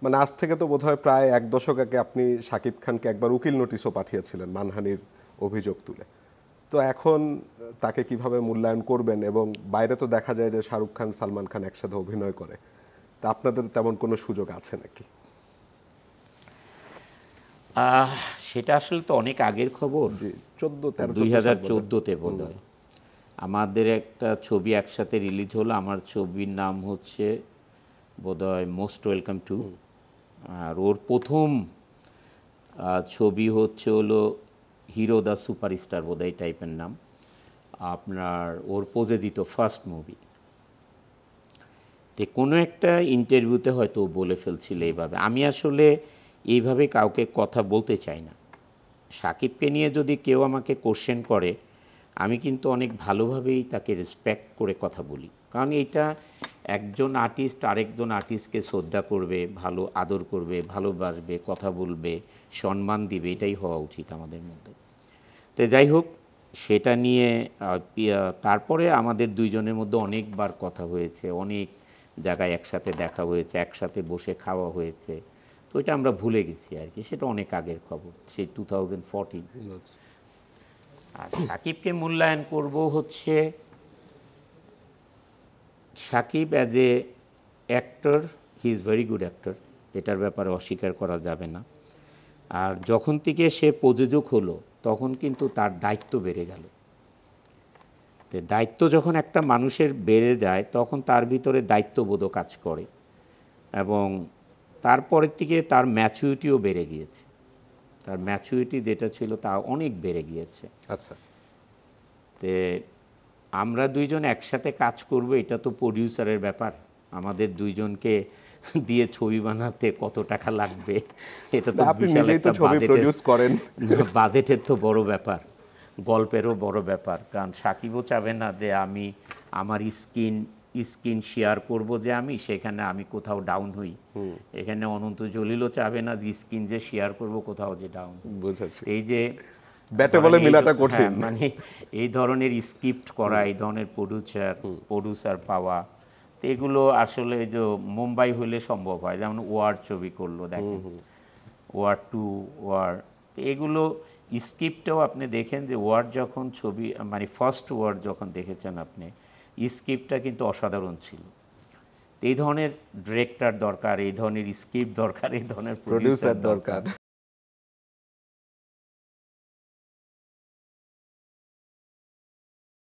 মানে আজ থেকে তো বোধহয় প্রায় 1 দশক আগে আপনি শাকিব খানকে একবার উকিল নোটিশও পাঠিয়েছিলেন মানহানির অভিযোগ তুলে। তো এখন তাকে কিভাবে মূল্যায়ন করবেন? এবং বাইরে তো দেখা যায় যে শাহরুখ খান সালমান খান একসাথে অভিনয় করে, তা আপনাদের তেমন কোনো সুযোগ আছে নাকি? আহ, সেটা আসলে তো অনেক আগের খবর। জি, 14-13 2014-তে বোধ হয় আমাদের একটা ছবি একসাথে রিলিজ হলো। আমার ছবির নাম হচ্ছে বোধহয় মোস্ট ওয়েলকাম টু, আর ওর প্রথম ছবি হলো হিরো দ্য সুপারস্টার, বোধহয় এই টাইপের নাম আপনার। ওর প্রযোজিত ফার্স্ট মুভি। কোনো একটা ইন্টারভিউতে হয়তো ও বলে ফেলছিল এইভাবে। আমি আসলে এইভাবে কাউকে কথা বলতে চাই না। সাকিবকে নিয়ে যদি কেউ আমাকে কোশ্চেন করে, আমি কিন্তু অনেক ভালোভাবেই তাকে রেসপেক্ট করে কথা বলি। কারণ এইটা একজন আর্টিস্ট আরেকজন আর্টিস্টকে শ্রদ্ধা করবে, ভালো আদর করবে, ভালোবাসবে, কথা বলবে, সম্মান দিবে, এটাই হওয়া উচিত আমাদের মধ্যে। তো যাই হোক, সেটা নিয়ে তারপরে আমাদের দুইজনের মধ্যে অনেকবার কথা হয়েছে, অনেক জায়গায় একসাথে দেখা হয়েছে, একসাথে বসে খাওয়া হয়েছে। তো এটা আমরা ভুলে গেছি আর কি, সেটা অনেক আগের খবর, সেই 2014। আর সাকিবকে মূল্যায়ন করব হচ্ছে, Shakib as a actor, he is very good actor, এটার ব্যাপারে অস্বীকার করা যাবে না। আর যখন থেকে সে প্রযোজক হলো, তখন কিন্তু তার দায়িত্ব বেড়ে গেল। তো দায়িত্ব যখন একটা মানুষের বেড়ে যায়, তখন তার ভিতরে দায়িত্ববোধ কাজ করে, এবং তারপরের থেকে তার ম্যাচুরিটিও বেড়ে গিয়েছে। তার ম্যাচুরিটি যেটা ছিল তা অনেক বেড়ে গিয়েছে। আচ্ছা, তে আমরা দুইজন একসাথে কাজ করব, এটা তো প্রডিউসারের ব্যাপার। আমাদের দুইজনকে দিয়ে ছবি বানাতে কত টাকা লাগবে, এটা তো আপনি বিশাল নিজেই তো একটা ছবি প্রডিউস করেন। বাজেটের তো বড় ব্যাপার, গল্পেরও বড় ব্যাপার। কারণ সাকিবও চাবে না যে আমি আমার স্ক্রিন শেয়ার করব, যে আমি সেখানে আমি কোথাও ডাউন হই। এখানে অনন্ত জলিলও চাবে না যে স্ক্রিন যে শেয়ার করব কোথাও যে ডাউন। বুঝেছি। এই যে ব্যাটে বলে মিলাটা কঠিন। মানে এই ধরনের স্ক্রিপ্ট করা, এই ধরনের প্রডিউসার পাওয়া, তো এগুলো আসলে যে মুম্বাই হলে সম্ভব হয়। যেমন ওয়ার ছবি করলো, দেখেন ওয়ার 2, ওয়ার, এগুলো স্ক্রিপ্টেও আপনি দেখেন যে ওয়ার যখন ছবি, মানে ফার্স্ট ওয়ার যখন দেখেছেন আপনি, স্ক্রিপ্টটা কিন্তু অসাধারণ ছিল। এই ধরনের ডিরেক্টর দরকার, এই ধরনের স্ক্রিপ্ট দরকার, এই ধরনের প্রডিউসার দরকার।